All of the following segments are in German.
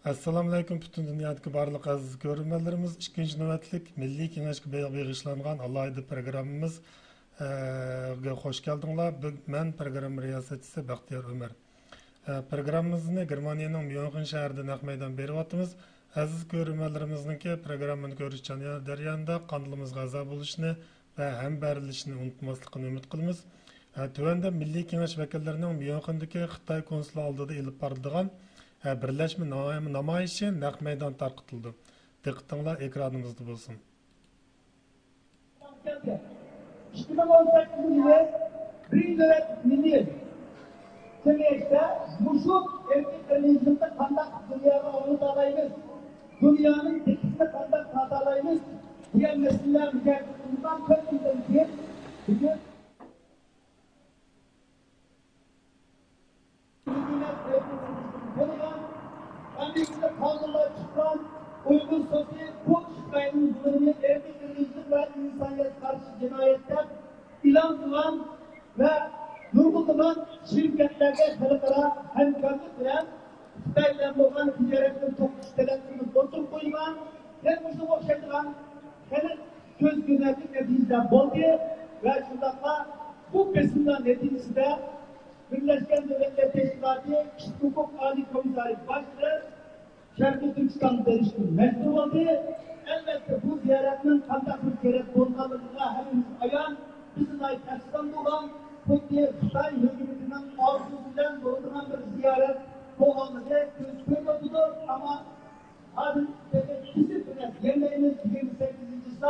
Assalomu alaykum butun dunyodagi barliq aziz ko'ruvchilarimiz. Ikkinchi navbatlik Milliy kengashga bag'ishlangan alohida programmamizga xush keldinglar. Men programma riyosatchisi Baxtiyor Umar. Programmamizni Germaniyaning Myunxen shahrida naq maydon beryapmiz. Aziz ko'ruvchilarimizning programmani ko'rish jarayonida qonimizga a'zo bo'lishni va hambarlashni unutmaslikni umid qilamiz. Tuvanda Milliy kengash vakillarining Myunxendagi Xitoy konsuli oldida elib boradigan birleşme namayışı naq meydan tarqıtıldı. Diqqətinizlər ekranımızda bulsun. 2018 yılı birinci dönem milli seviyede muşuk erkeklerimizde kandak dünyada onu sağlayınız. Dünyanın tekisinde kandak sağlayınız. Diğer nesiller mücadelesinden 40 yıldan bugün Amerika'da kaldırılan çıkan uygun sosyal hukuk şikayetinin zulmü, erkeklerimizin ve insaniyet karşı cinayetler ilan kılan ve nurgulanan şirketlerde halkara hemkarlık veren Xitay'dan olan ticaretin çok işlerini oturup koyulan ve bu okşatılan henüz söz günlerlik neticede boldu ve şundakla bu besinler neticesinde Birleşken Devletler Teşkilatı Kişilik Hukuk Ali Komiseri Başkanı Şarkı Türkistan'ı deriştir mecbur oldu. Elbette bu ziyaretinin kandak bir ziyaret bulunduğuna hepimiz ayan, bizim ait açıdan olan Kutlu'ya Xitay hükümetinin arzusundan doğrudan bir ziyaret bulunduğuna gözüküyordu ama hadi bizim yerlerimiz 28. ise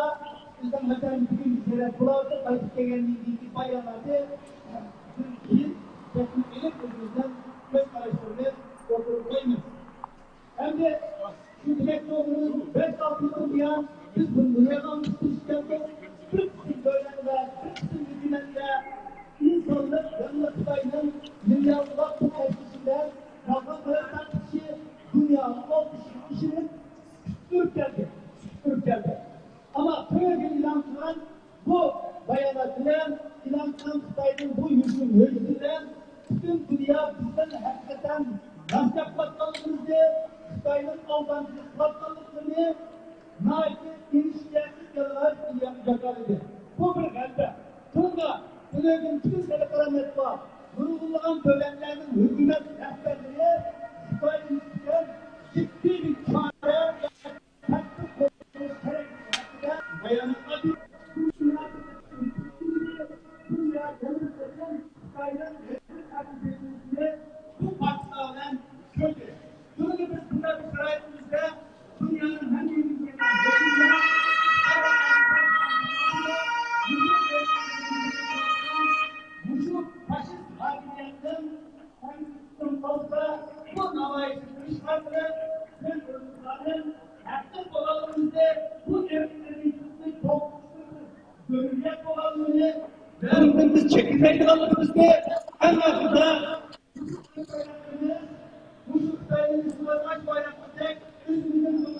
bizden mesela bugün bir ziyaret bulundu. Kayıp geldiği bayanlarda Türkiye teknik özümüzden göz karıştırmaya oturup koymuyoruz. Hem de şu dilekli olduğumuz 5-6 yıl diyen biz bunu yakalmıştık işkence 40 yıl böyleler, 40 yıl hükümetle insanlık yanına Xitay'ın milyarlar bu etkisinden kalkan bırakan kişi dünyanın 30 kişinin küstürüp geldi. Ama böyle ilan kılan bu bayanatıyla ilan kılan Xitay'ın bu yüzünün hırsıyla bütün dünya bizden hakikaten nasıl patlattığımızı, Xitay'ın aldancılık patlattığını naiti inişlersiz yaralar yapacaklar idi. Bu bir kalbe. Sonra bunun bütün selefaramet var. Vurululan bölenlerin hükümet rehberliği Xitay'ın ciddi bir çare taktik koyduğumuz gerektiğinde bayanatla bir dünya temizleten Xitay'ın bu parçalardan kötü. Bunun gibi bunlar bir sarayımızda dünyanın hangi ülkelerinde bu faşist hakimiyetin hangisinin fazla bu namayışı dışarıda ve çocukların aktif olanımızda bu devletlerin çok görülecek olanını ve biz çekirdek alanımızda en azından bu Xitay'ın Müslüman bayraklıdır, üzümünün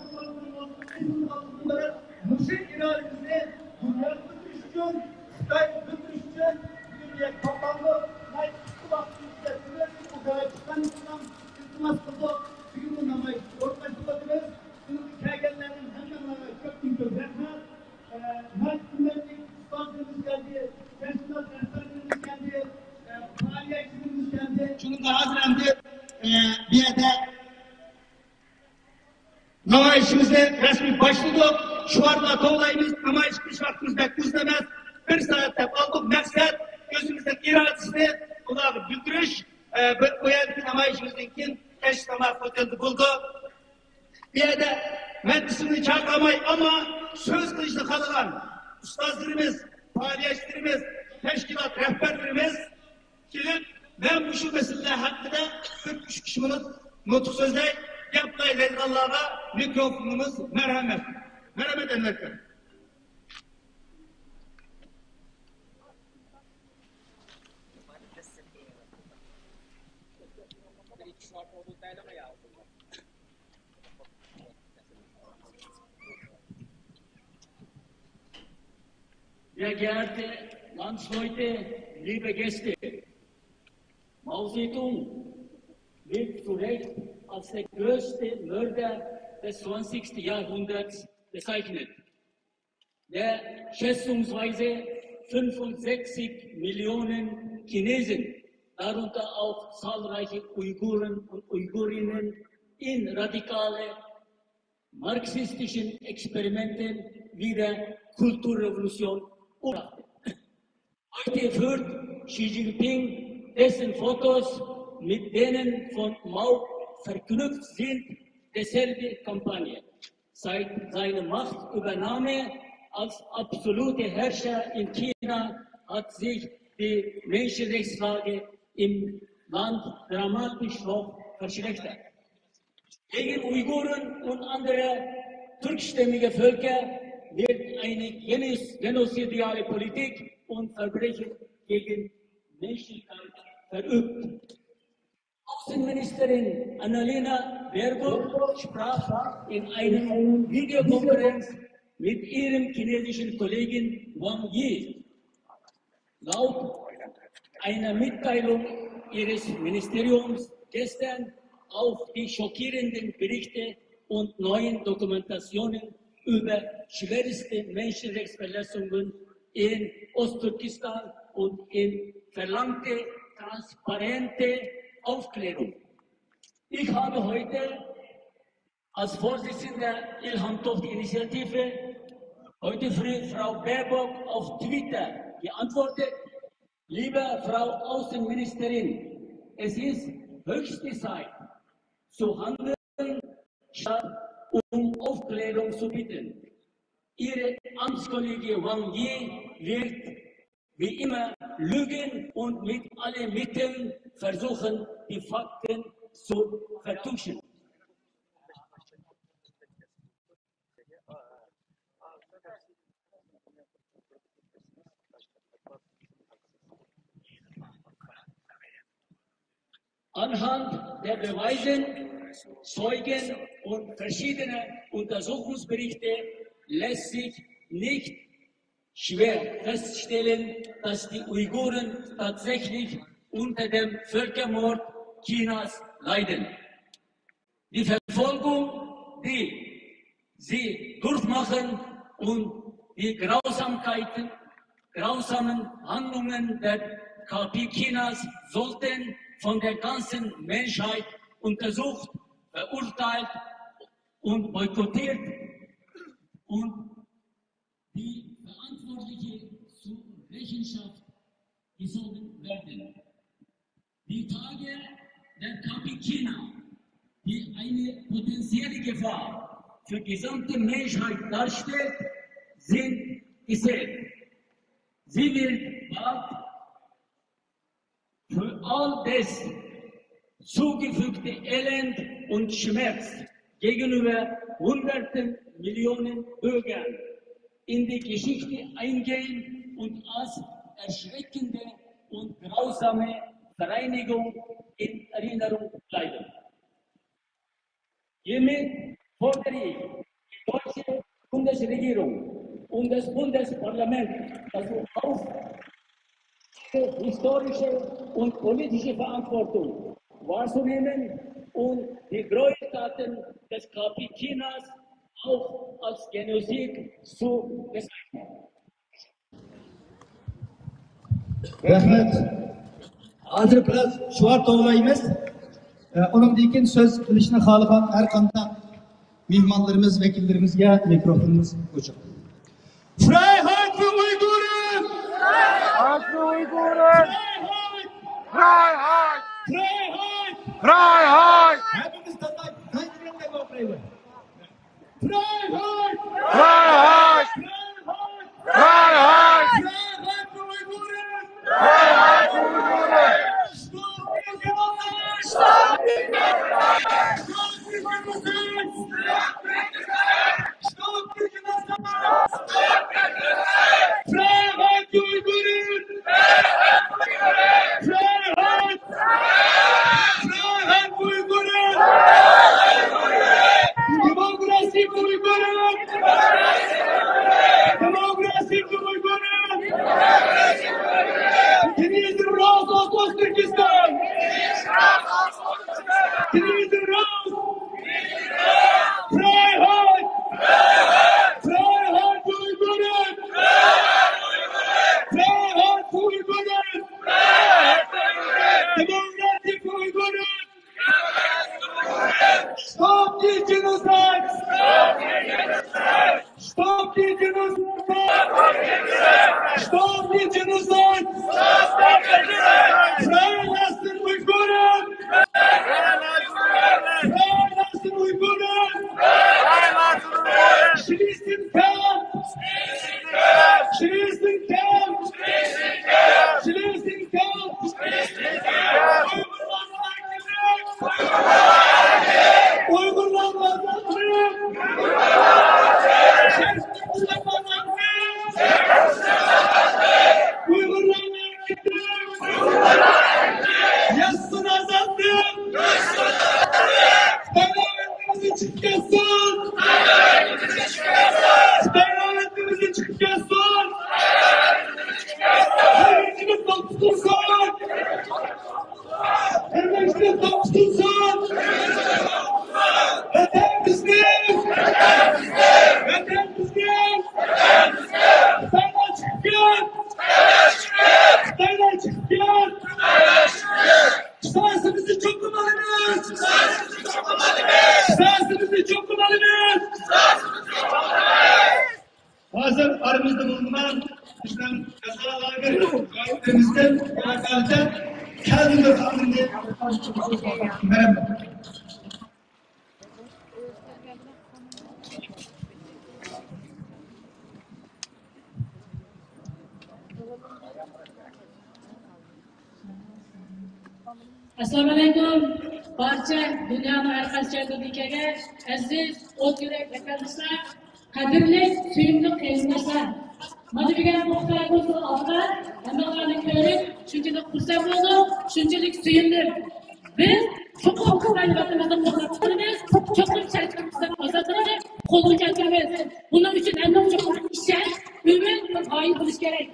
Müslümanları Mısır iradesini dünyada düşün, Xitay düşün, dünya kapandı, naykısı baktı içerisinde bu kadar çıkan İslam, Müslüman kıldı, bugün bu namayı ortaşıladınız, bunu hikayelerinin hemen çok gün köprüler, Mert'in İslam'ımız geldi, Festival Rehberimiz geldi, faaliyetçimiz geldi, şunu da hazırlandı. Bir yerde namayişimize resmi başladık. Şu anda dolayımız namayiş kış vaktimizde kızlamaz. Bir saatte aldık maksat gözümüzdeki iradesini onları bildiriş. Bu yerdeki namayişimizden eş namaz fotoğrafı buldu. Bir yerde meclisini çağırmayı ama söz kılıçlı kalılan ustazlarımız, faaliyetçilerimiz, teşkilat rehberlerimiz gelip ben bu şu mesele hakkında 43 kişinin nutuk sözde yapmayı Allah'a mikrofonumuz merhamet. Merhamet emekler. Sehr geehrte Landsleute, liebe Gäste, Mao Zedong legt zu Recht als der größte Mörder des 20. Jahrhunderts bezeichnet, der schätzungsweise 65 Millionen Chinesen, darunter auch zahlreiche Uiguren und Uigurinnen, in radikale marxistischen Experimenten wie der Kulturrevolution umbrachte. Heute führt Xi Jinping dessen Fotos, mit denen von Mao verknüpft sind, dieselbe Kampagne. Seit seiner Machtübernahme als absolute Herrscher in China hat sich die Menschenrechtslage im Land dramatisch noch verschlechtert. Gegen Uiguren und andere türkstämmige Völker wird eine genozidiale Politik und Verbrechen gegen Menschlichkeit verübt. Außenministerin Annalena Baerbock sprach in einer Videokonferenz mit ihrem chinesischen Kollegen Wang Yi. Laut einer Mitteilung ihres Ministeriums gestern auf die schockierenden Berichte und neuen Dokumentationen über schwerste Menschenrechtsverletzungen in Osttürkistan und in verlangte transparente Aufklärung. Ich habe heute als Vorsitzender Ilham Tohti Initiative heute früh Frau Baerbock auf Twitter geantwortet: Liebe Frau Außenministerin, es ist höchste Zeit zu handeln, statt um Aufklärung zu bitten. Ihre Amtskollege Wang Yi wird wie immer lügen und mit allen Mitteln versuchen, die Fakten zu vertuschen. Anhand der Beweise, Zeugen und verschiedener Untersuchungsberichte lässt sich nicht schwer feststellen, dass die Uiguren tatsächlich unter dem Völkermord Chinas leiden. Die Verfolgung, die sie durchmachen, und die grausamen Handlungen der KP Chinas sollten von der ganzen Menschheit untersucht, verurteilt und boykottiert und die Verantwortlichen zur Rechenschaft gezogen werden. Die Tage der KP China, die eine potenzielle Gefahr für die gesamte Menschheit darstellt, sind gesät. Sie wird bald für all das zugefügte Elend und Schmerz gegenüber Hunderten Millionen Bürgern in die Geschichte eingehen und als erschreckende und grausame Vereinigung in Erinnerung bleiben. Hiermit fordere ich die deutsche Bundesregierung und das Bundesparlament dazu auf, historische und politische Verantwortung wahrzunehmen und die Gräueltaten des KP Chinas auch als Genozid zu bezeichnen. Rahmet. Hozir biraz shuar to'g'laymiz. Undan keyin so'z qilishni xohlagan har qanday mehmonlarimiz, vakillarimizga mikrofonimiz o'chiq. Freiheit für Uiguren! Freiheit für Uiguren! Freiheit! Freiheit! Freiheit! Hepimiz tanrılarına bakıyoruz. Freiheit! Freiheit! Freiheit! Freiheit für Uiguren! Freiheit für Uiguren! Stop the genocide! Stop the genocide! Stop the genocide! Stop the genocide! Freiheit für Uiguren! Freiheit! Freiheit für Uiguren! Demokrasi für Uiguren! Demokrasi für Uiguren! Chinesen raus aus Osttürkistan! Chinesen raus genocide! Stop the genocide! Stop the genocide! Freilassen Uiguren! Freilassen Uiguren! Schließen Camp! Schließen Camp! Schließen Camp! Uygurlar Yassın azalttım! Parlamentimizi çıkıyorsun! Parlamentimizi çıkıyorsun! Herkesini tutulsun! Herkesini tutulsun! Vatan bizim! Vatan bizim! Sayla çıkıyor! Sayla çıkıyor! Sahasımızı çok kumalıyız! Sahasımızı çok kumalıyız! Hazır aramızda bulunan bizden kazalar gayetlerimizden yarakarken kendini tahminle merhaba. Assalamualaikum. Barcha dunyoning har qaysi joylarida aziz, o't yurak vatandoshlar, qadrli, suyimli qarindoshlar. Mana degan muxtarimizni oldida hammalarni ko'rib, shunchalik xursand bo'ldim, shunchalik suyundim. Biz cho'qim vatanimizdan muxtar qilamiz, cho'qim sharafimizdan ozod qilib, qo'lga keltiramiz. Buning uchun hamma cho'qim ishlash, umid va g'oya bo'lish kerak.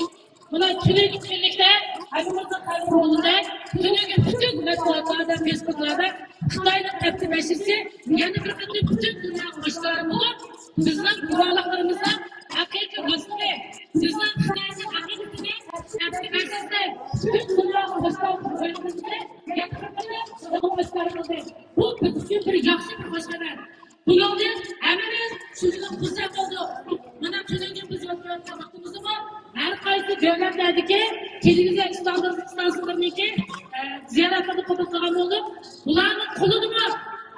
Buna tünek birlikte, hepimizin kalbimizde, tünek'in bütün matbuatlarda, Facebook'larda, Xitay'ın tepkileşirse, yani bir bütün dünya başları bulup, bizden kurallıklarımızda hakiki rastlı, bizden Xitay'ın hakikatini tepkileşirse, bütün dünya başları bölümümüzde, yakınlıkları başlarımızda. Bu bütün bir yakşı bir başarı. Bu yolda hemimiz şunun kızak oldu. Buna tünek'in biz yapıyoruz vaktimizi var. Her qaysi devletlardaki televizyon istasyonlarındaki ziyaretleri kabul kılan olup, bunların kolunu mu?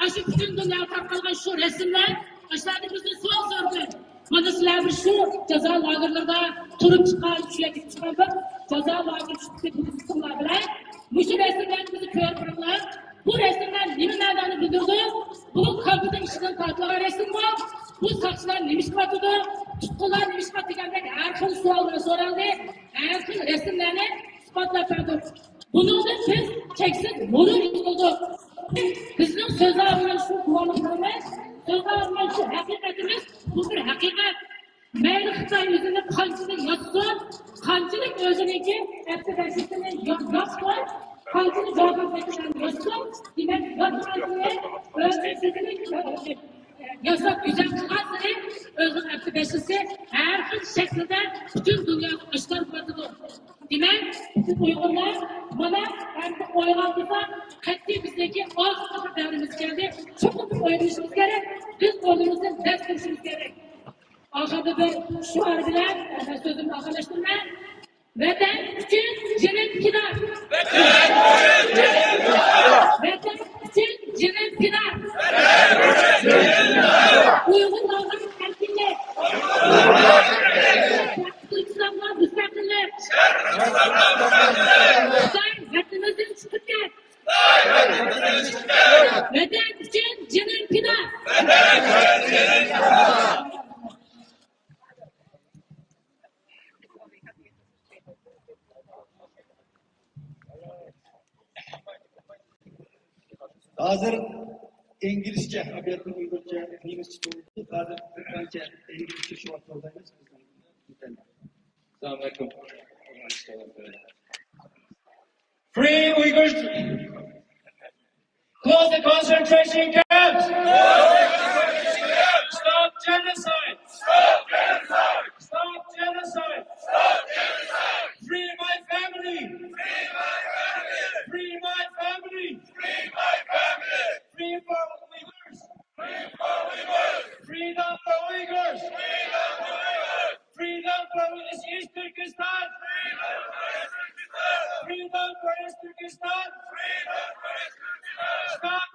Aşı bütün dünya tartılgan şu resimler, aşağıda bizde son sordu. Bana sizler bir şu ceza lagerlarda turup çıkan, şuya gidip çıkan bir ceza lager şu kısımlar bile. Bu şu resimlerimizi görürler. Bu resimler nelerden bildirdi? Bu kalbide işinden tartılan resim var. Bu saçlar neymiş katıdı? Tutkular neymiş katıgendek her türlü sualları soruldu. Her türlü resimlerini ispatla verdi. Bunu da biz çeksiz bunu bulduk. Bizim sözlerle şu kuvalıklarımız, sözlerle şu hakikatimiz, bu bir hakikat. Meyli Xitay yüzünde kançılık yatsın, kançılık özüneki hepsi yatsın, kançılık cevaplarından yatsın, demek yatsın, özünü yasak güzel kılarsın, özün aktivistisi her bir şekilde bütün dünya aşklar batıdır. Demek bütün Uygurlar bana hem de oylandıysa katli bizdeki ağzı devrimiz geldi. Çok bir oynayışımız gerek, biz oyunumuzun ders verişimiz gerek. Arkada bir şu harbiler, sözümü arkadaşlarına, vatan için cennet pidar. Vatan için cennet pidar. Uygurların erkinler. İslamlar müstakiller. Sayın vatanımızın çıkırken. Vatan için cennet pidar. Hazır İngilizce, haberini Uygurca, İngilizce oldu. Hazır Türkçe, İngilizce şu an oradayız. Assalamualaikum. Free Uyghurs! Close the concentration camps! Stop genocide! Stop genocide! Stop genocide! Stop genocide! Free my family! Free my family! Free my family! Free my family! Free for Uyghurs! Free for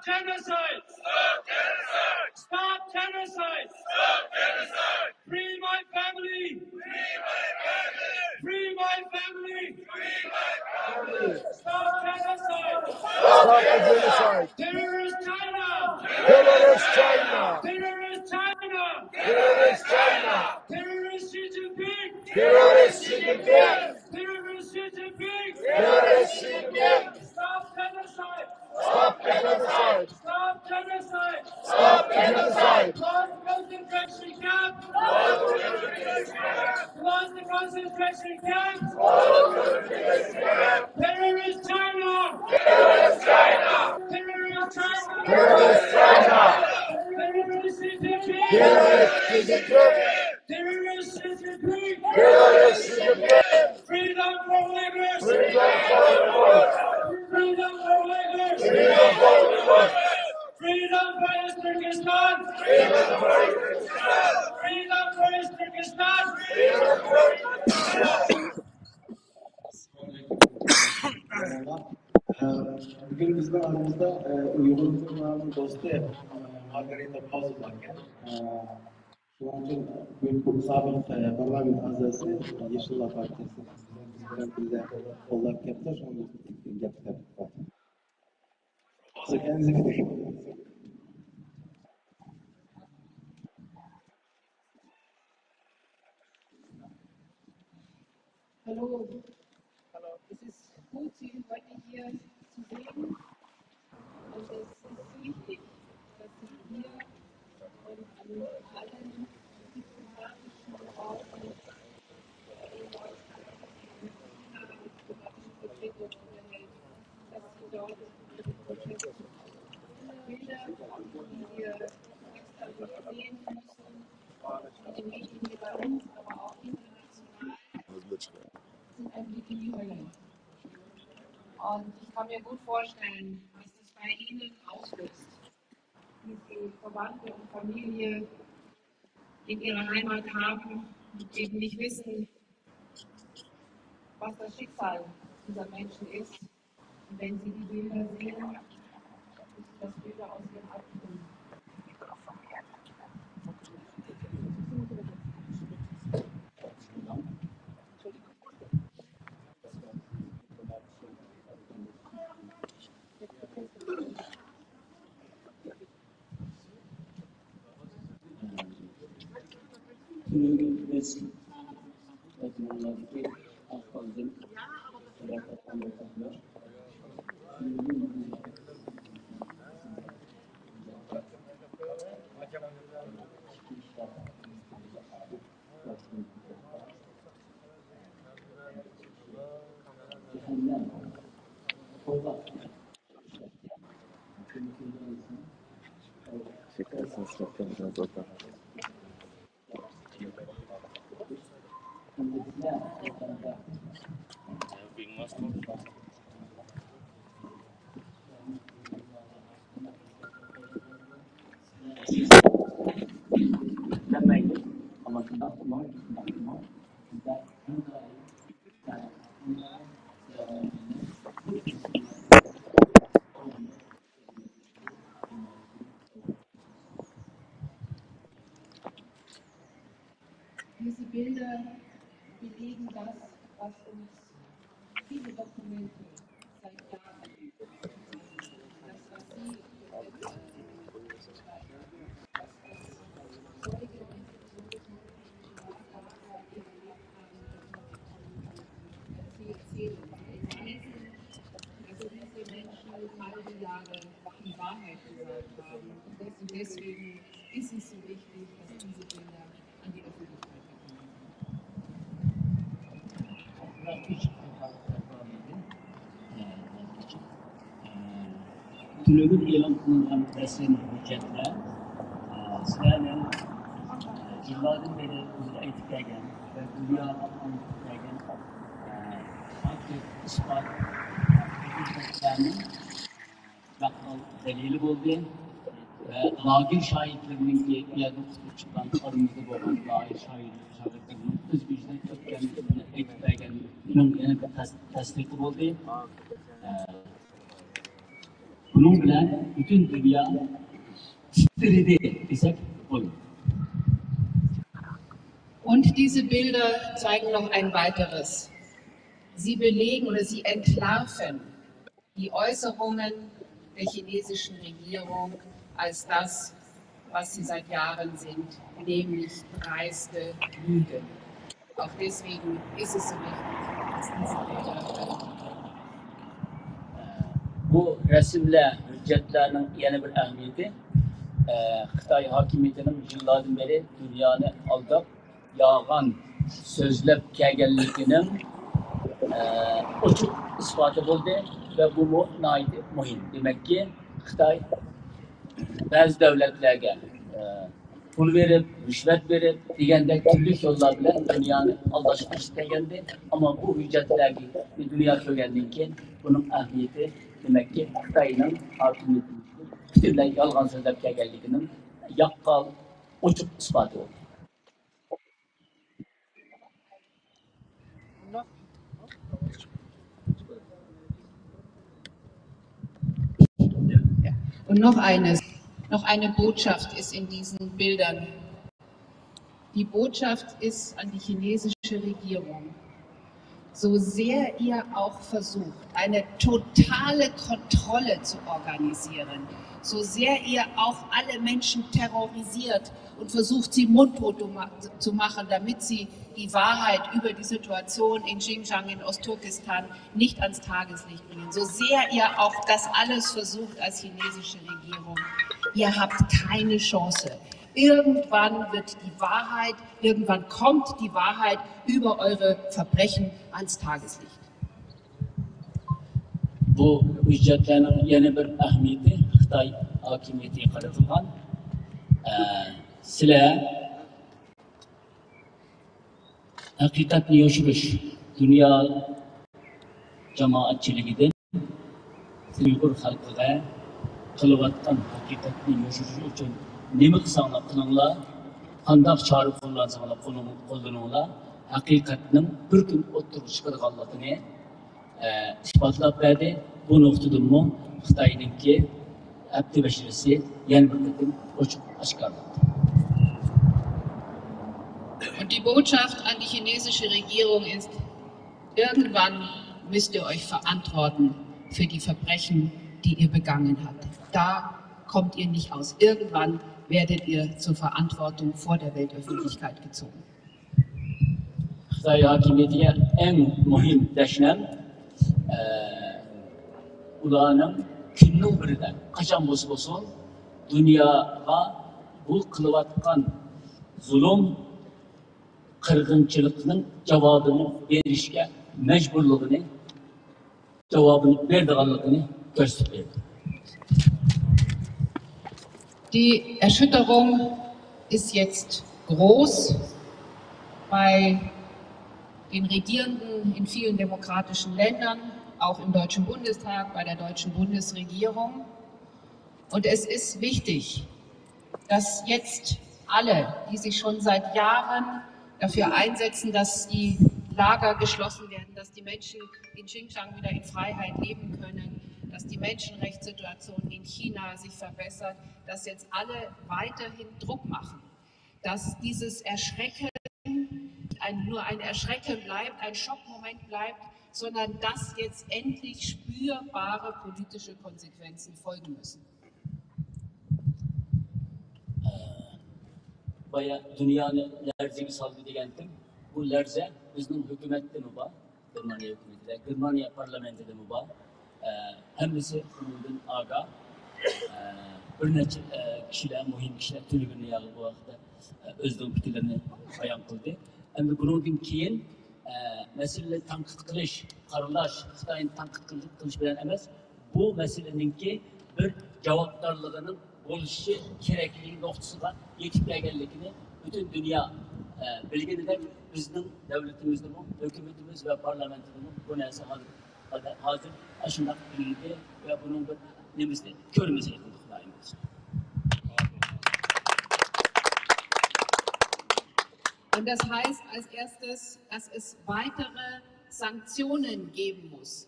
genocide! Stop genocide! Stop genocide! Stop genocide! Free my family! Free my family! Free my family! Free my family! Stop genocide! Stop the genocide. Terrorist China! Terrorist China. Terrorist China! Terrorist China. Terrorist Xi Jinping! Terrorist Xi Jinping. Terrorist Xi Jinping! Terrorist Xi Jinping. Stop genocide! Stop the genocide. Stop genocide! Stop the genocide. Close the concentration camp! Close the concentration camp! Terrorist China! Terrorist China. Terrorist China! Terrorist China. Terrorist Xi Jinping! Terrorist Xi Jinping. Terrorist Xi Jinping! Terrorist Xi Jinping. Freedom for Uyghurs! Freedom for Uyghurs. Freedom for Uyghurs! Freedom for Uyghurs. Freedom for East Turkestan! Freedom for Uzbekistan. Freedom for East Turkestan! Freedom for Bugün bizden aramızda Uygur Türkmenlerinin dostu Margarita Kozulak. Şu an Büyük Sabık Parlament Azası Yeşillar Partisi. Bizden birde kollab kepti, şu an gapti. Kendinize gidelim. Hallo. Es ist gut, Sie heute hier zu sehen. Und es ist wichtig, dass Sie hier und an allen diplomatischen Orten in diplomatischen Vertretungen unterhält, dass Sie dort Ihre Proteste Bilder, die wir extra nicht sehen müssen, in den Medien hier bei uns, aber auch international, sind eigentlich die Hölle. Und ich kann mir gut vorstellen, was das bei Ihnen auslöst, wie Sie Verwandte und Familie in ihrer Heimat haben und eben nicht wissen, was das Schicksal dieser Menschen ist. Und wenn Sie die Bilder sehen, ist das Bilder aus Ihrem Albtraum. Biz toplumlardaki afazın vatandaşlar demeyin ama Diese Bilder belegen das, was uns viele Dokumente seit Jahren das, was Sie Zeuge und Sie erzählen. Also diese Menschen halbe Jahre die Wahrheit gesagt haben. Und deswegen ist es so wichtig, dass diese Bilder an die Öffentlichkeit kommen. Tülümün e'lon qilingan rasmiy hujjatlar sizlarning yillardan beri o'zida aytib kelgan va dunyo aytib kelgan faktor isbot hujjatlarning yaqqol dalili bo'ldi va lagir shohidlarninki u yerda chiqib chiqqan qo'limizda bo'lgan lagir shohidlarning o'z o'zidan o'tgan aytib kelgan yana bir tasdiqi bo'ldi. bunun bilen bütün dünya titredi desek olur. Und diese Bilder zeigen noch ein weiteres. Sie belegen oder sie entlarven die Äußerungen der chinesischen Regierung als das, was sie seit Jahren sind, nämlich dreiste Lügen. Auch deswegen ist es so wichtig, dass diese Bilder veröffentlicht werden. Bu resimle hüccetlerinin yeni bir ehemmiyeti Xitay hakimiyetinin yıllardan beri dünyanı aldap yağan sözlep kelgenlikinin uçuk ispatı oldu ve bu mühim. Demek ki Xitay bazı devletlerge pul verip, rüşvet verip, degende türlü yollar bilen dünyanı aldaşmak istegendi. Ama bu hüccetlerge bir dünya kökendiğinden keyin bunun ehemmiyeti demek ki Xitay'ın hakimiyetinin bütünlüğü yalgan sözlep kelgenliginin yakkal, uçuk ispatı oldu. Und noch eine Botschaft ist in diesen Bildern. Die Botschaft ist an die chinesische Regierung. So sehr ihr auch versucht, eine totale Kontrolle zu organisieren, so sehr ihr auch alle Menschen terrorisiert und versucht, sie mundtot zu machen, damit sie die Wahrheit über die Situation in Xinjiang in Ostturkestan nicht ans Tageslicht bringen, so sehr ihr auch das alles versucht als chinesische Regierung, ihr habt keine Chance. Irgendwann wird die Wahrheit, irgendwann kommt die Wahrheit über eure Verbrechen ans Tageslicht. Bu hüccetlerin yeni bir ehemmiyeti Xitay hakimiyeti karatılgan. Sizler hakikatni yoşuruş dünya cemaatçiliğinden Uygur halkıga kılıvattan hakikatni yoşuruş için nemi kısanglar kılınlar, qandaq çare qo'llansanglar qo'llaninglar, haqiqatning bir kun o'ttirib chiqadiganligini isbotlab berdi. Bu nuqtadanmi Xitoyninki abdi basharasi yana bir qatim ochiq oshkorlandi. Und die Botschaft an die chinesische Regierung ist, irgendwann müsst ihr euch verantworten für die Verbrechen, die ihr begangen habt. Da kommt ihr nicht aus. Irgendwann werdet ihr zur Verantwortung vor der Weltöffentlichkeit gezogen. Xitoy hakimiyetiga eng muhim dashnom ularning kunning birida qachon bo'lsa dunyoga bu qilayotgan zulm qirg'inchilikning javobini berishga majburligini javobini berdiganligini ko'rsatib berdi. Die Erschütterung ist jetzt groß bei den Regierenden in vielen demokratischen Ländern, auch im Deutschen Bundestag, bei der deutschen Bundesregierung. Und es ist wichtig, dass jetzt alle, die sich schon seit Jahren dafür einsetzen, dass die Lager geschlossen werden, dass die Menschen in Xinjiang wieder in Freiheit leben können, dass die Menschenrechtssituation in China sich verbessert, dass jetzt alle weiterhin Druck machen, dass dieses Erschrecken nur ein Erschrecken bleibt, ein Schockmoment bleibt, sondern dass jetzt endlich spürbare politische Konsequenzen folgen müssen. Baya dünyanı lerziği saldı diyendim. Bu lerze bizim hükümette mi var? Gırmaniye hükümetinde, Gırmaniye parlamentoda mı var? Hemisi bunun aga. Bir neçe kişiler, muhim kişiler türlü dünyada bu vakti özlem fikirlerini bayan kıldı. Hem bunun keyin mesele tanqid qilish, qaralash, Xitoyni tanqid qilish bilan emas, bu meseleninki bir javobgarligining bo'lishi kerakligi nuqtasiga yetib kelganligini butun dunyo bilganidek bizning davlatimizda, hukumatimiz va parlamentimiz bu narsa hozir shunday bildi va buning bir nimasi ko'rmasa qildik. Und das heißt als erstes, dass es weitere Sanktionen geben muss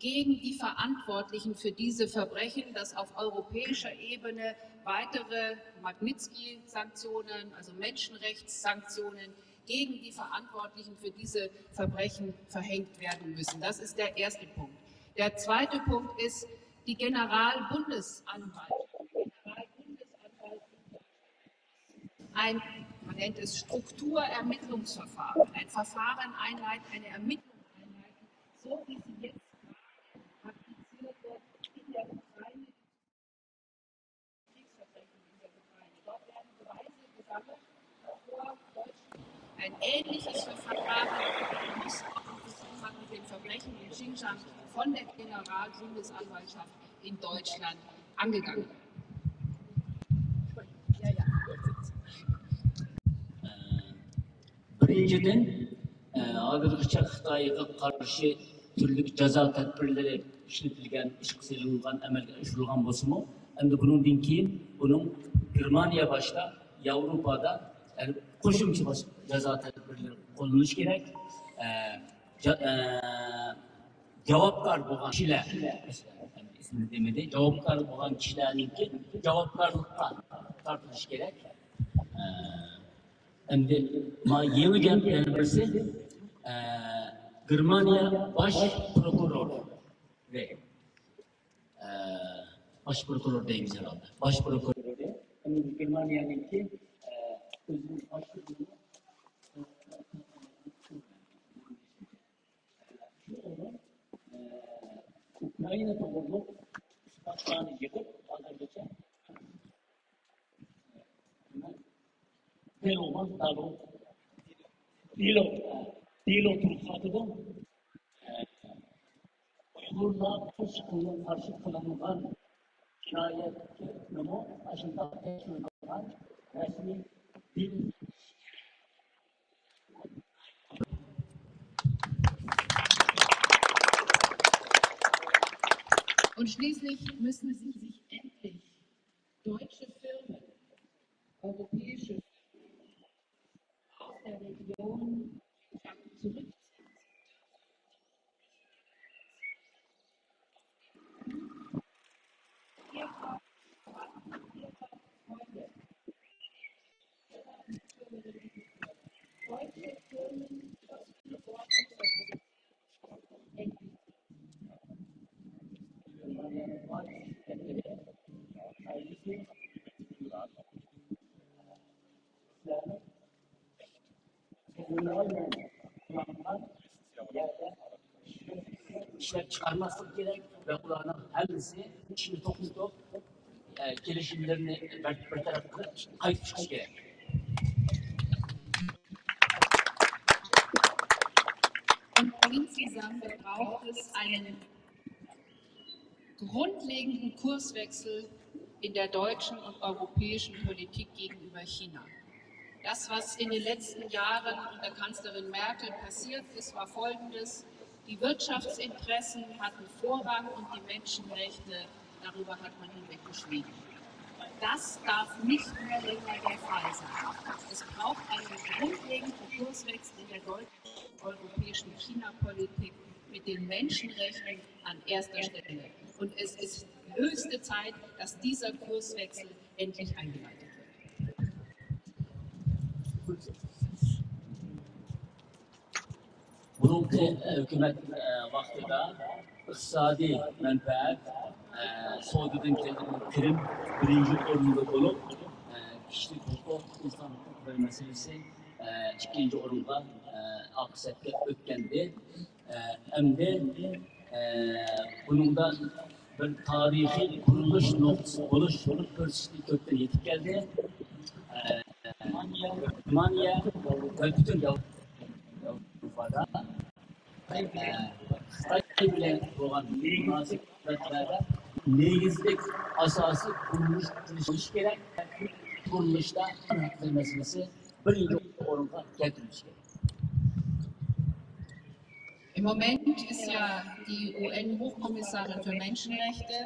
gegen die Verantwortlichen für diese Verbrechen, dass auf europäischer Ebene weitere Magnitsky-Sanktionen, also Menschenrechtssanktionen, gegen die Verantwortlichen für diese Verbrechen verhängt werden müssen. Das ist der erste Punkt. Der zweite Punkt ist die Generalbundesanwaltschaft. Man nennt es Strukturermittlungsverfahren, ein Verfahren einleiten, eine Ermittlung einleiten, so wie sie jetzt praktiziert wird in der Ukraine, Kriegsverbrechen in der Ukraine. Dort werden Beweise gesammelt vor Deutschland. Ein ähnliches Verfahren muss mit den Verbrechen in Xinjiang von der Generalbundesanwaltschaft in Deutschland angegangen werden. Birinciden, hozirgacha Xitoyga qarshi turli jazo tadbirlari ishlatilgan, ishga solingan, amalga oshirilgan bo'lsa-mu, endi bundan keyin buning Germaniya boshqa Yevropada qo'shimcha jazo tadbirlari qo'llanishi kerak. Javobgar bo'lgan kishilar, ismini demadi, javobgar bo'lgan kishilarniki javobgarlikqa tortilishi kerak. Endi yangi gaplardan birisi Germaniya bosh prokurori deymiz herhalde. Bosh prokurori Germaniyaniki o'zining bosh prokurori Ukrayna to'g'riliq isbotlarni yig'ib hozirgacha Dilo ruhsatida Uyg'urlar qarshi qilingan jinoyatni ashunday tekshirgan rasmiy dil. Und schließlich müssen sich endlich deutsche Firmen, europäische Firmen aus der Region zurückziehen. Deutsche Firmen İşlep çıkarması gerek ve bunların hepsi içini toplatıp gelişimlerini bir tarafta kayıt çıkış gerek. Und insgesamt braucht es einen grundlegenden Kurswechsel in der deutschen und europäischen Politik gegenüber China. Das, was in den letzten Jahren unter Kanzlerin Merkel passiert ist, war Folgendes. Die Wirtschaftsinteressen hatten Vorrang und die Menschenrechte, darüber hat man hinweggeschwiegen. Das darf nicht mehr länger der Fall sein. Es braucht einen grundlegenden Kurswechsel in der deutsch-europäischen China-Politik mit den Menschenrechten an erster Stelle. Und es ist höchste Zeit, dass dieser Kurswechsel endlich eingeleitet wird. Bugünkü hükümet vaktida iqtisodiy manfaat savdodan kelgan kirim birinchi o'rinda bo'lib, kishilik huquq, inson huquqlari masalasi ikkinchi o'ringa oqsatga o'tgandi. Endi buningda bir tarixiy qurilish nuqtasi bo'lish ko'rsatishlik ko'kdan yetib keldi. Germaniya va butun Avrupa'da Xitoy bilan bo'lgan munosabatlarda negizlik asosiy qurilish qilish kerak. Qurilishda haq masalasi birinchi o'ringa keltirilishi kerak. Im Moment ist ja die UN-Hochkommissarin für Menschenrechte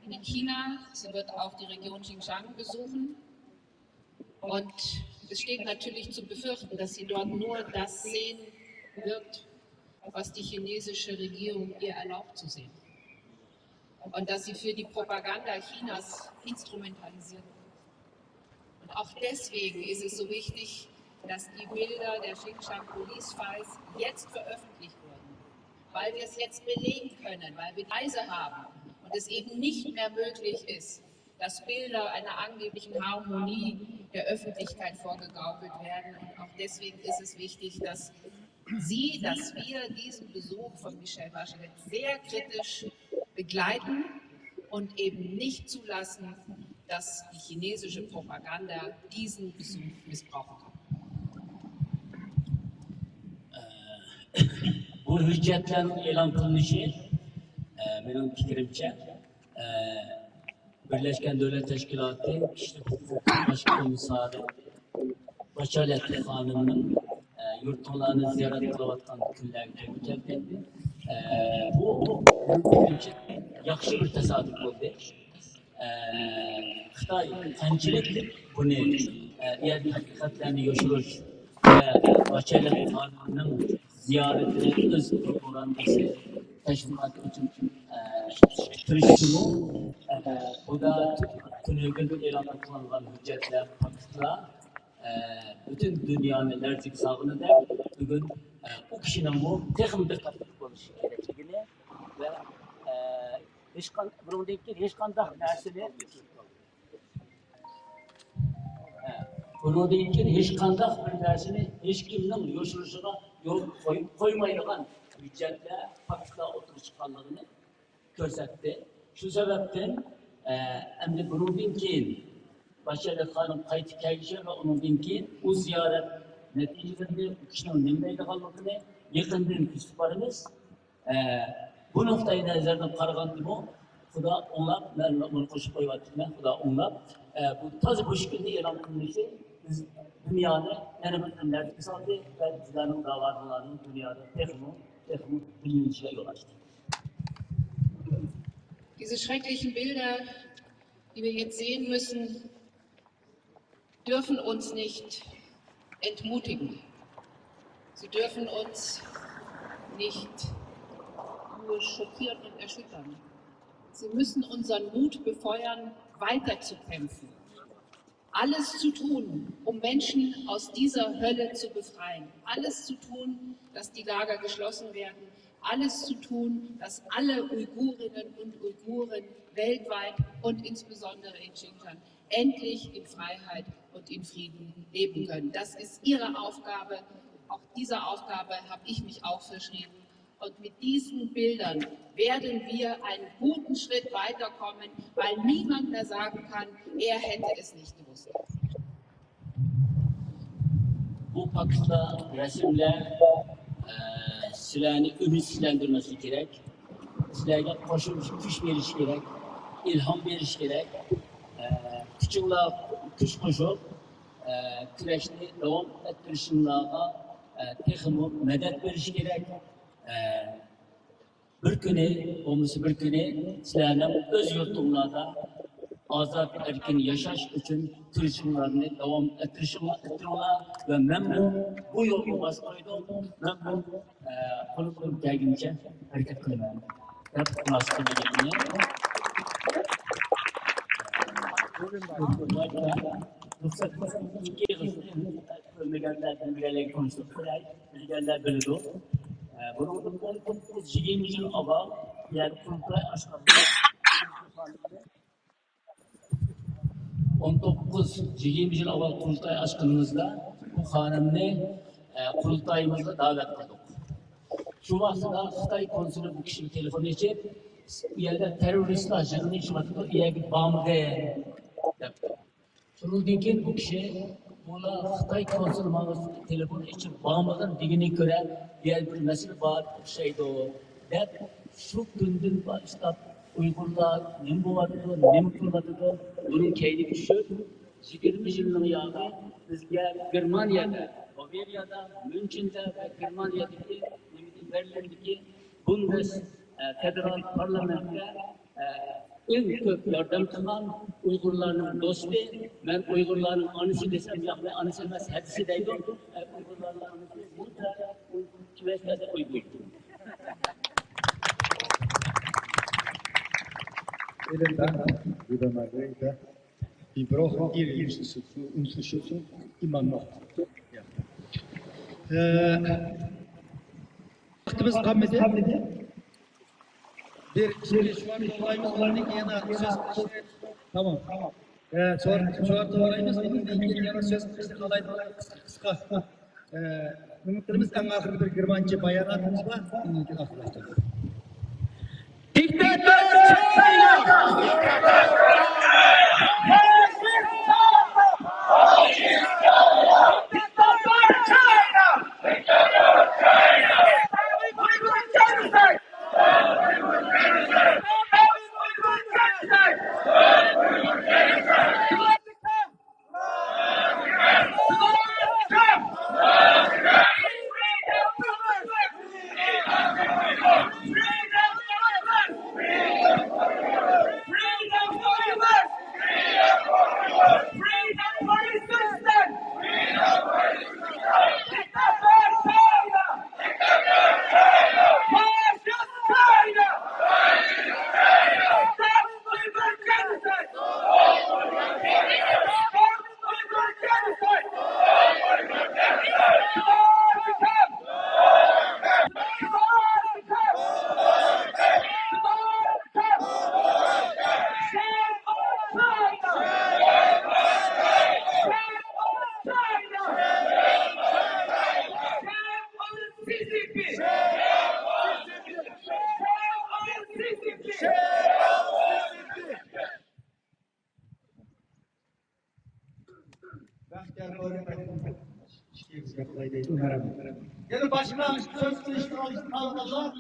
in China. Sie wird auch die Region Xinjiang besuchen. Und es steht natürlich zu befürchten, dass sie dort nur das sehen wird, was die chinesische Regierung ihr erlaubt zu sehen. Und dass sie für die Propaganda Chinas instrumentalisiert wird. Und auch deswegen ist es so wichtig, dass die Bilder der Xinjiang Police Files jetzt veröffentlicht wurden, weil wir es jetzt belegen können, weil wir Beweise haben und es eben nicht mehr möglich ist, dass Bilder einer angeblichen Harmonie der Öffentlichkeit vorgegaukelt werden. Und auch deswegen ist es wichtig, dass wir diesen Besuch von Michelle Bachelet sehr kritisch begleiten und eben nicht zulassen, dass die chinesische Propaganda diesen Besuch missbrauchen kann. Bu hüccetlerin e'lon qilinishi benim fikrimcha Birleşken Devletler Teşkilatı Kişilik Hukuk Baş Komissarı Bachelet Hanım'ın yurtlarını ziyaret kılavatkan günlerce geldi. Bu benim için yaxşı bir tesadüf oldu. Xitay qanchalik buni yerli haqiqatlarni yoshirish ve Bachelet Hanım'ın ziyaretini öz propagandası teşvikat için tırışımı bu da tünegül elan kılınan hüccetler, faktlar bütün dünyanın erzik sağını da bugün o kişinin bu teknik dikkatli oluşu gerektiğini ve buradaki hiç kandak dersini buradaki hiç kandak bir dersini hiç kimden yoşuruşuna yol koymayılan hüccetler, faktlar oturup çıkanlarını gösterdi. Şu sebepten endi bundan keyin Bachelet Hanım qaytib kelishi ve ondan keyin o ziyaret neticesinde bu kişinin nimdeydiganligini yaqindan kuzatib boramiz. Bu nuqtai nazardan qaraganda Xudo o'nglab, men buni qo'shib qo'yyapman, Xudo o'nglab bu toza bu shaklda e'lon qilinishi biz dunyoni yana bir qanday soldi va bizlarning da'vatlarning dunyoda texnik bilinishiga yo'l ochdi. Diese schrecklichen Bilder, die wir jetzt sehen müssen, dürfen uns nicht entmutigen. Sie dürfen uns nicht nur schockieren und erschüttern. Sie müssen unseren Mut befeuern, weiterzukämpfen. Alles zu tun, um Menschen aus dieser Hölle zu befreien. Alles zu tun, dass die Lager geschlossen werden. Alles zu tun, dass alle Uigurinnen und Uiguren weltweit und insbesondere in Xinjiang endlich in Freiheit und in Frieden leben können. Das ist ihre Aufgabe. Auch dieser Aufgabe habe ich mich auch verschrieben. Und mit diesen Bildern werden wir einen guten Schritt weiterkommen, weil niemand mehr sagen kann, er hätte es nicht gewusst. Bu paketler, resimler sizlerni ümitsizlendirmesi gerek. Sizlerge koşulmuş güç veriş gerek. İlham veriş gerek. Küçükler güç koşup küreşni devam ettirişinlerine tekimi medet veriş gerek. Bir günü, olması bir günü sizlerden öz yurtlarında azat erkin yaşaş için girişimlerini devam ettirirler ve ben bu yolu başlaydım. Ben bu konuklarım gelgince hareket kılmam. Hep nasıl edeceğini. Ruhsat iki kısmı ölmegenlerden biriyle konuştuk. Bilgiler böyle de. Bunun 19 yıl evvel yani kurultay aşkında 19-20 yıl evvel kurultay aşkınımızda bu hanımını kurultayımızda davet kıldık. Şu vaxtda Xitay konsülü bu kişinin telefonu için yerde teröristler jığını işmatı diye bir bağımlı yaptı. Şundan keyin bu kişi buna Xitay konsülü telefonu için bağımlılığın digini göre diğer bir mesele var şeydi o. Dep şu gündün başta Uygurlar nem boğadıdı, nem kılmadıdı. Bunun keydi şu 20 yılın yağı bizge Germanya'da, Bavarya'da, München'de ve Germanya'daki Berlin'deki Bundes Federal Parlamento'da en çok yardım kılan Uygurların dostu, ben Uygurların anısı desem ya ve anısı demez hepsi deydim. Uygurların anısı burada, Küveş'te de Uygur'du. Vielen Dank, liebe Margarete. Wir brauchen Ihre Unterstützung immer noch. Ja. Vaktimiz kalmadı. Bir şu an olayımız var. Yana söz tamam. Şu an olayımız yana söz kısa. Ümitlerimiz en ahır bir Germanca bayanatımız var. Diktatör Yani başına söz kılıçlı almadılar.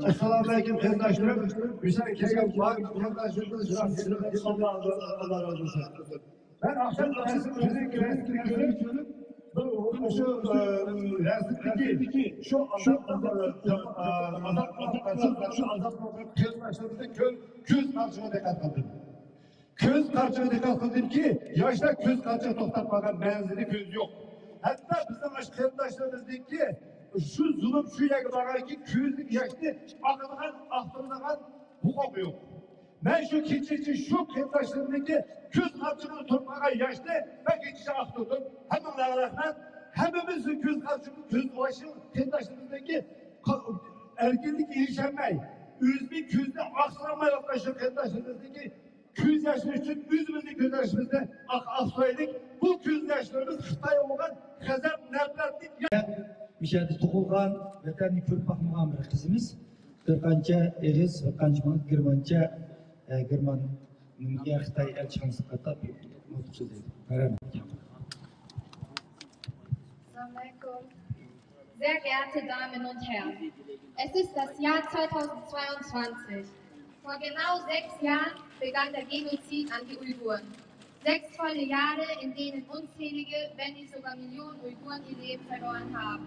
Esselamu Aleyküm kardeşlerim. Hüseyin Kegem var. Kardeşlerimiz Allah razı olsun. Ben akşam resim görüyorum. Şu köz karşıma dikkat kıldım. Köz karşıma dikkat kıldım ki yaşta köz karşıya toktatmadan benzeri köz yok. Hatta bizim arkadaşlarımızdaki şu zulüm şu yakıdaki közlük yaşlı akıllıgan hukuk yok. Ben şu keçici şu arkadaşlarımdaki köz karşımını tutmaya yaşlı ben keçici aktırdım. Hemen olaraktan hepimizin köz karşımını köz ulaşı arkadaşlarımızdaki erkinlik ilişenmeyi üzme közde aksamaya yaklaşan arkadaşlarımızdaki köz yaşlı için üzümüzü köz yaşımızda aksaydık. Bu köz yaşlarımız Xitay olan Xezep Nerpler'dik. Müşahede to'qilgan vatanni ko'rib boqmagan bir qizimiz bir qancha egiz va qancha germancha germanga Xitoy elchixonasi qatab nutq so'zlaydi. Assalamualaikum. Sehr geehrte Damen und Herren, es ist das Jahr 2022. Vor genau 6 Jahren begann der Genozid an die Uiguren. 6 volle Jahre, in denen unzählige, wenn nicht sogar Millionen Uiguren ihr Leben verloren haben.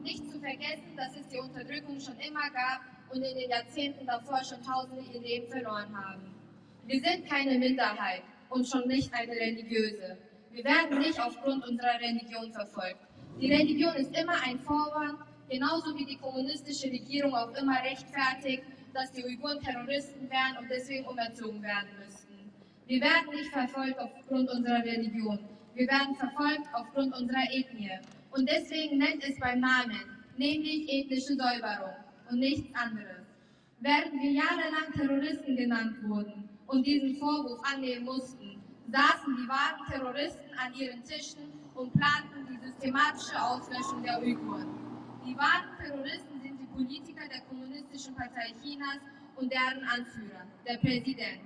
Nicht zu vergessen, dass es die Unterdrückung schon immer gab und in den Jahrzehnten davor schon Tausende ihr Leben verloren haben. Wir sind keine Minderheit und schon nicht eine religiöse. Wir werden nicht aufgrund unserer Religion verfolgt. Die Religion ist immer ein Vorwand, genauso wie die kommunistische Regierung auch immer rechtfertigt, dass die Uiguren Terroristen wären und deswegen umerzogen werden müssten. Wir werden nicht verfolgt aufgrund unserer Religion. Wir werden verfolgt aufgrund unserer Ethnie. Und deswegen nennt es beim Namen, nämlich ethnische Säuberung und nichts anderes. Während wir jahrelang Terroristen genannt wurden und diesen Vorwurf annehmen mussten, saßen die wahren Terroristen an ihren Tischen und planten die systematische Auslöschung der Uiguren. Die wahren Terroristen sind die Politiker der Kommunistischen Partei Chinas und deren Anführer, der Präsident.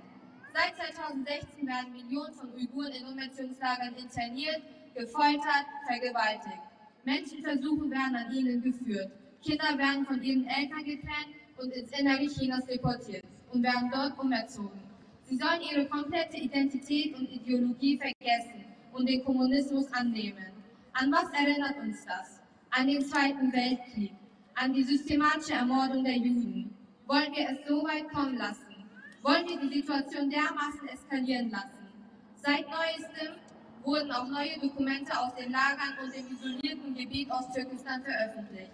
Seit 2016 werden Millionen von Uiguren in Umerziehungslagern interniert, gefoltert, vergewaltigt. Menschenversuche werden an ihnen geführt. Kinder werden von ihren Eltern getrennt und ins Innere Chinas deportiert und werden dort umerzogen. Sie sollen ihre komplette Identität und Ideologie vergessen und den Kommunismus annehmen. An was erinnert uns das? An den Zweiten Weltkrieg, an die systematische Ermordung der Juden. Wollen wir es so weit kommen lassen? Wollen wir die Situation dermaßen eskalieren lassen? Seit Neuestem wurden auch neue Dokumente aus den Lagern und dem isolierten Gebiet Osttürkestan veröffentlicht.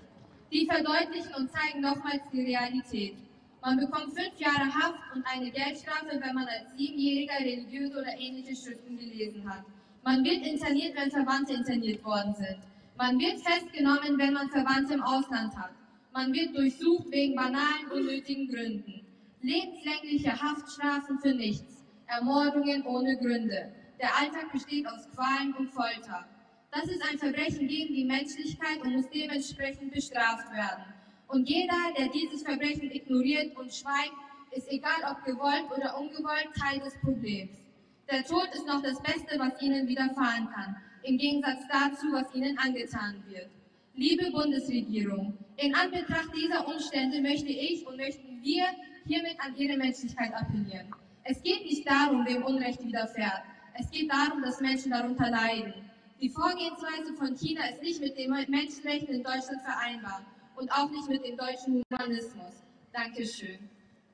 Die verdeutlichen und zeigen nochmals die Realität. Man bekommt 5 Jahre Haft und eine Geldstrafe, wenn man als 7-Jähriger religiöse oder ähnliche Schriften gelesen hat. Man wird interniert, wenn Verwandte interniert worden sind. Man wird festgenommen, wenn man Verwandte im Ausland hat. Man wird durchsucht wegen banalen, unnötigen Gründen. Lebenslängliche Haftstrafen für nichts. Ermordungen ohne Gründe. Der Alltag besteht aus Qualen und Folter. Das ist ein Verbrechen gegen die Menschlichkeit und muss dementsprechend bestraft werden. Und jeder, der dieses Verbrechen ignoriert und schweigt, ist, egal ob gewollt oder ungewollt, Teil des Problems. Der Tod ist noch das Beste, was ihnen widerfahren kann, im Gegensatz dazu, was ihnen angetan wird. Liebe Bundesregierung, in Anbetracht dieser Umstände möchte ich und möchten wir hiermit an Ihre Menschlichkeit appellieren. Es geht nicht darum, wem Unrecht widerfährt. Es geht darum, dass Menschen darunter leiden. Die Vorgehensweise von China ist nicht mit den Menschenrechten in Deutschland vereinbar und auch nicht mit dem deutschen Humanismus. Dankeschön.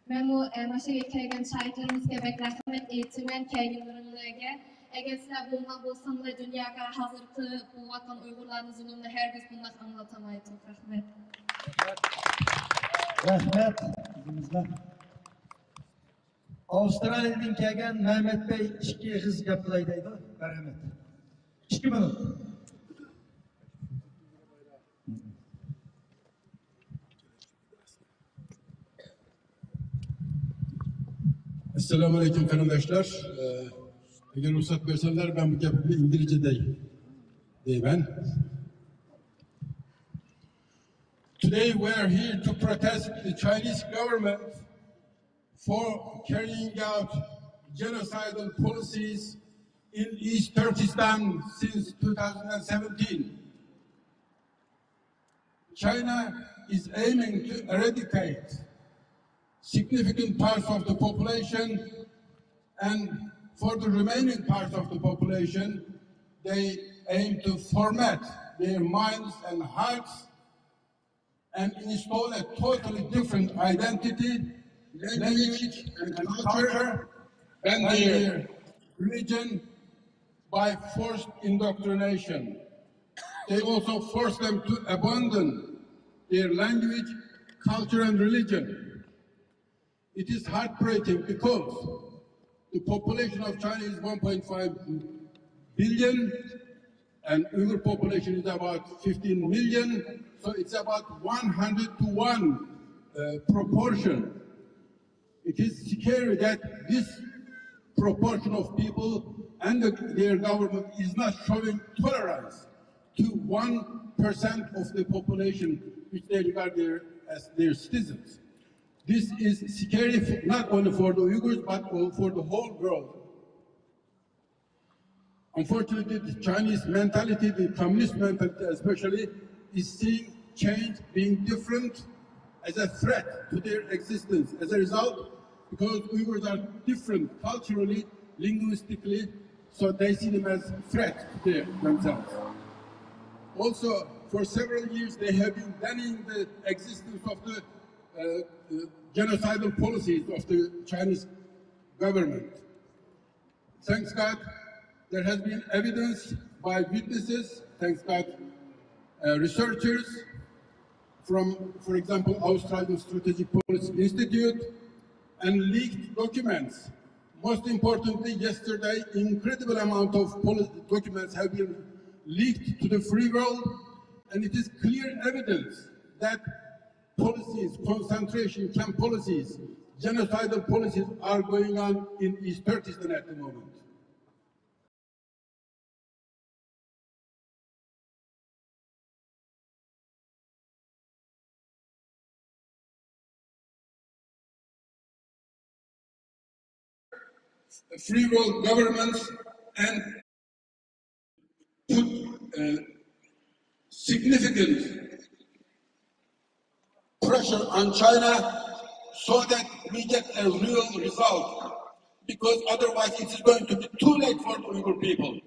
Memo maşa kelgen şahitlerimizge bek rahmet eğitimen kelgen durumlarga eğer sizler bulmak bolsanlar dünyaga hazırkı bu vatan Uygurlarının zulümünü herkes bunlar anlatamaydı. Rahmet. Rahmet. Bizimizler. Avustralya'dan kelgen Mehmet Bey 2 hız yapılaydıydı. Rahmet. 2 minut. Esselamu Aleyküm arkadaşlar. Eğer ruhsat verseler ben bu gibi İngilizce deyim ben. Today we are here to protest the Chinese government for carrying out genocidal policies in East Turkestan since 2017. China is aiming to eradicate significant parts of the population, and for the remaining parts of the population, they aim to format their minds and hearts and install a totally different identity, language, and culture, and their religion by forced indoctrination. They also force them to abandon their language, culture, and religion. It is heartbreaking because the population of China is 1.5 billion and Uyghur population is about 15 million. So it's about 100 to 1 proportion. It is scary that this proportion of people and their government is not showing tolerance to 1% of the population which they regard as their citizens. This is scary not only for the Uyghurs, but for the whole world. Unfortunately, the Chinese mentality, the communist mentality especially, is seeing change being different as a threat to their existence. As a result, because Uyghurs are different culturally, linguistically, so they see them as a threat to themselves. Also, for several years, they have been denying the existence of the genocidal policies of the Chinese government. Thanks God, there has been evidence by witnesses, thanks God, researchers from, for example, Australian Strategic Policy Institute, and leaked documents. Most importantly, yesterday, incredible amount of documents have been leaked to the free world, and it is clear evidence that policies, concentration camp policies, genocidal policies are going on in East Turkestan at the moment. Free world governments and put significant pressure on China so that we get a real result, because otherwise it is going to be too late for the Uyghur people.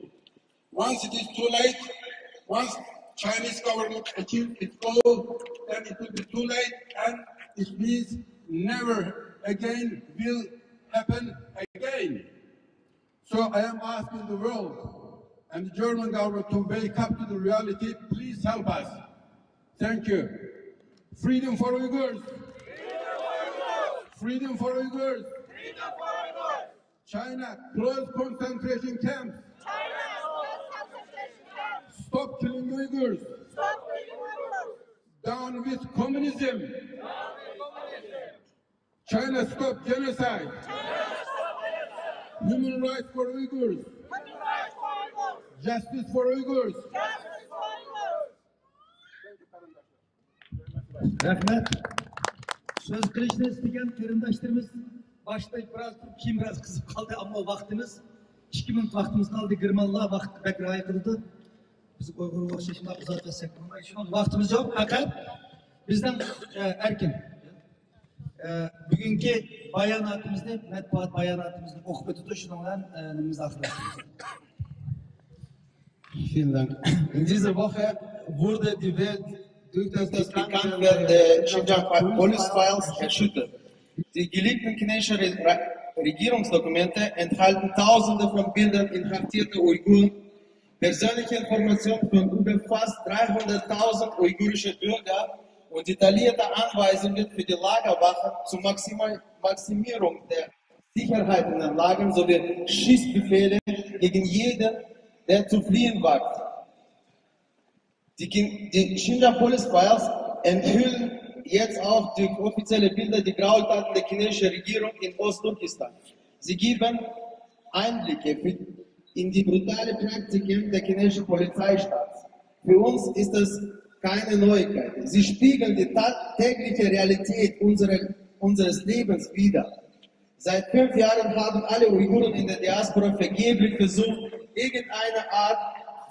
Once it is too late, once Chinese government achieves its goal, then it will be too late, and it means never again will happen again. So I am asking the world and the German government to wake up to the reality. Please help us. Thank you. Freedom for Uyghurs. Freedom for Uyghurs. China, close concentration camps. Stop killing Uyghurs. Down with communism. China, stop genocide. Human rights for Uyghurs. Justice for Uyghurs. Rahmet. Söz kılıçını isteyen kırındaşlarımız başlayıp biraz kızıp kaldı ama vaktimiz 2 minut vaktimiz kaldı. Girmanlığa vakti pek raya kıldı. Biz Uygur okşaşına uzatırsak vaktimiz yok. Fakat bizden erken bugünkü bayanatımızda, matbuat bayanatımızda okup ötüdü şundan önümüzde aktarıyoruz. Vielen Dank. In dieser Woche wurde die Welt durch das bekannt werden der Xinjiang Police Files erschüttert. Die geleakten chinesischen Regierungsdokumente enthalten Tausende von Bildern inhaftierter Uiguren, persönliche Informationen von über fast 300.000 uigurische Bürger und detaillierte Anweisungen für die Lagerwache zur Maximierung der Sicherheit in den Lagern sowie Schießbefehle gegen jeden, der zu fliehen wagt. Die Xinjiang Police Files enthüllen jetzt auch durch offizielle Bilder die Gräueltaten der chinesischen Regierung in Ostturkestan. Sie geben Einblicke in die brutalen Praktiken der chinesischen Polizeistaats. Für uns ist das keine Neuigkeit. Sie spiegeln die tägliche Realität unseres Lebens wider. Seit 5 Jahren haben alle Uiguren in der Diaspora vergeblich versucht, irgendeine Art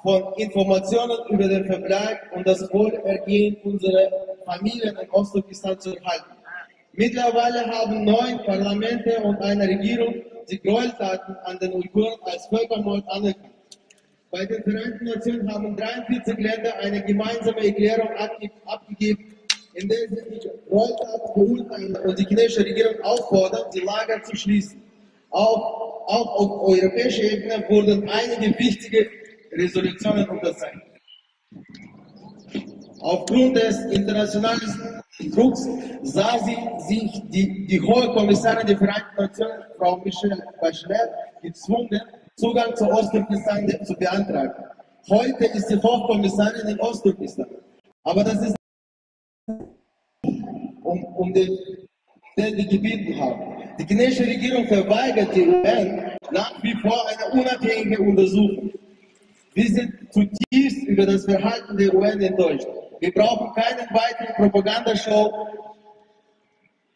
von Informationen über den Verbleib und das Wohlergehen unserer Familien in Ostturkestan zu erhalten. Mittlerweile haben 9 Parlamente und eine Regierung die Gräueltaten an den Uiguren als Völkermord anerkannt. Bei den Vereinten Nationen haben 43 Länder eine gemeinsame Erklärung abgegeben, in der sie die Gräueltaten verurteilen und die chinesische Regierung auffordern, die Lager zu schließen. Auch auf europäischer Ebene wurden einige wichtige Resolutionen unterzeichnet. Aufgrund des internationalen Drucks sah sich die Hohe Kommissarin der Vereinten Nationen, Frau Michelle Bachelet, gezwungen, Zugang zu Ostturkestan zu beantragen. Heute ist die Hochkommissarin in Ostturkestan. Aber das ist um den wir gebeten haben. Die chinesische Regierung verweigert die UN nach wie vor eine unabhängige Untersuchung. Wir sind zutiefst über das Verhalten der UN enttäuscht. Wir brauchen keine weitere Propagandashow.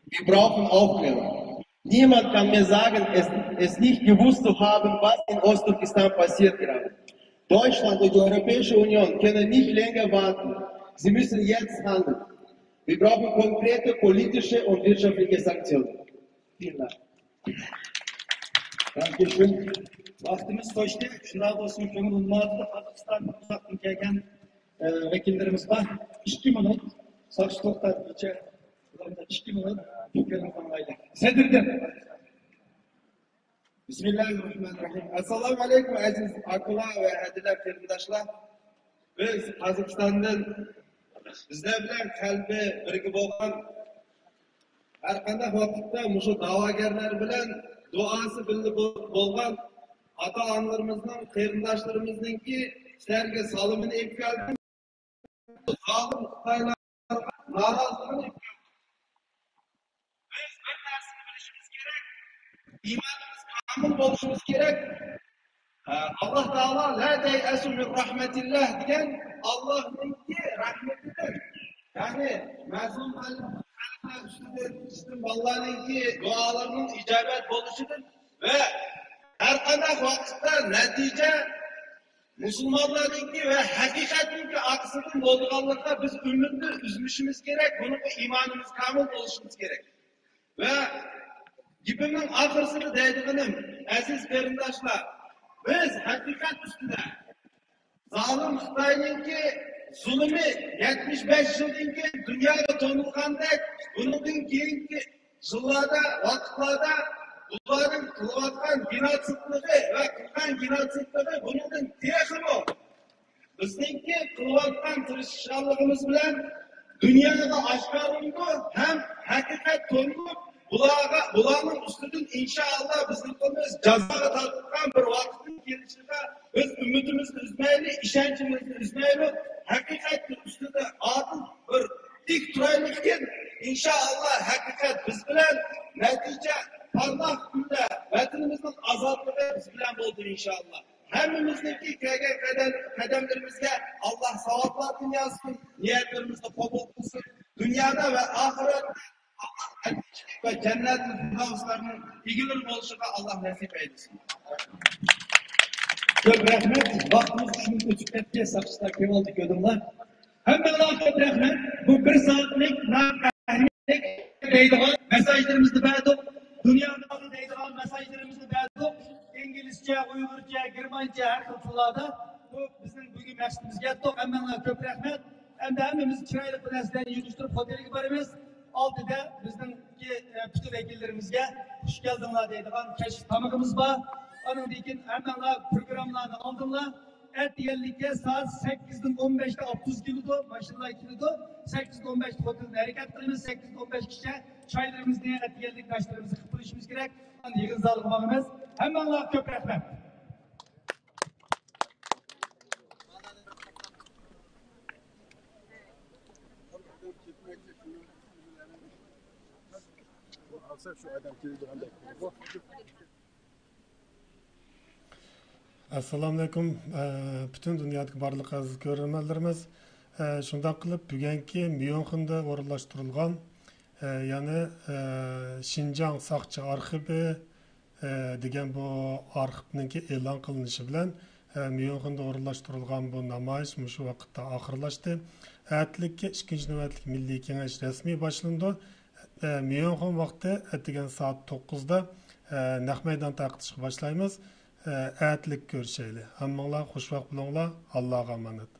Wir brauchen Aufklärung. Niemand kann mir sagen, es nicht gewusst zu haben, was in Ostturkestan passiert gerade. Deutschland und die Europäische Union können nicht länger warten. Sie müssen jetzt handeln. Wir brauchen konkrete politische und wirtschaftliche Sanktionen. Vielen Dank. Dankeschön. Vaktimiz koştu. Şuna olsun kömür unutmadı. Pakistan uzaktan gelgen vekillerimiz var. 2 minut. Saç toktar içe. 2 minut. Fikirlerini konmayla. Sedirdim. Bismillahirrahmanirrahim. Assalamu alaikum aziz akula ve adiler kırımdaşlar. Biz Kazakistan'dan bizler bilen kalbi birgi bolgan har qanday vaqtda mushu da'vogarlar bilan duosi birga bo'lgan ota-onalarimizning, qarindoshlarimizninki ishlarga solimini ekkaldi. Zolim Xitoylar noroziligini biz bir narsani bilishimiz kerak. Iymonimiz komil bo'lishimiz kerak. Allah Taala la tayasu min rahmatillah degan Allohninki rahmatidir. Ya'ni mazlum üstün bolalarninki duolarning ijobat bo'lishidir ve har qanday vaqtda natija musulmonlarninki ve haqiqatninki aqsidan bo'lganlikda biz umidni uzmishimiz kerak. Bunga iymonimiz komil bo'lishimiz kerak. Ve gapimning oxirsini deydiganim aziz qarindoshlar, biz haqiqat ustida zolim Xitoyninki zulmi 75 yildan keyin dunyoga to'nilgandek, bundan keyingi yillarda, vaqtlarda ularning qilayotgan genotsidligi va qilgan genotsidligi bundan texmo bizningki qilayotgan tirishchiligimiz bilan dunyoga oshkor bo'ldi, ham haqiqat to'nib bularning ustidan inshaalloh bizning qo'limiz jazoga tortilgan bir vaqtning kelishiga biz umidimizni uzmaylik, ishonchimizni uzmaylik, haqiqatning ustida adil bir dik turaylikkin inshaalloh haqiqat biz bilan natija parlaq kunda vatanimizning ozodligi biz bilan bo'ldi inshaalloh. Hammamizniki kelgan qadamlarimizga Alloh savoblarni yazsin, niyatlarimizni qabul qilsin. Dunyoda va oxiratda ve cennet-i firdevslarının ilgileri oluşuna Allah nasip eylesin. Çok rahmet. Vaktimiz üçün küçükletkiye sakışta kemaldik ödümler. Hemen Allah çok rahmet. Bu bir saatlik nakahlik deydiğen mesajlarımızı verdik. Dünyada deydiğen mesajlarımızı verdik. İngilizce, Uygurca, Germanca her kıltılarda. Bu bizim bugün mesajımız yettik. Hemen Allah çok rahmet. Hem de hemimiz çıraylı prensilerini yürüyüştürüp oteli gibarimiz. Altıda bizdeki bütün vekillerimizge hoş geldinler deydiğen keşif tamamımız var. Onun için hemen programlarını aldılar. Ertiyellik'e saat 8'den 15'te 30 kilodu, maşallah kilodu. 8'den 15'te otelinde hareket kılımız, 8'den 15 kişi çaylarımız diye ertiyellik taşlarımızı kıpırışımız gerek. Yığın sağlıklarımız. Hemen çok rahmet. Assalomu alaykum. Bütün dünyadagi barliq aziz ko'rganlarimiz, shunday qilib bugungi Myunxenda o'rinlashtirilgan, ya'ni Xinjiang Saqchi arxivi degan bu arxivninki e'lon qilinishi bilan Myunxenda o'rinlashtirilgan bu namoyish shu vaqtda oxirlashdi. Atlikka 2-chi navbatlik Milliy Kengash rasmiy boshlandi. Myunxen vaqti degan soat 9'da naq maydon taqdishga boshlaymiz. Atlik ko'rishaylik. Hammanglar xushvaqt bo'linglar. Allohga omonat.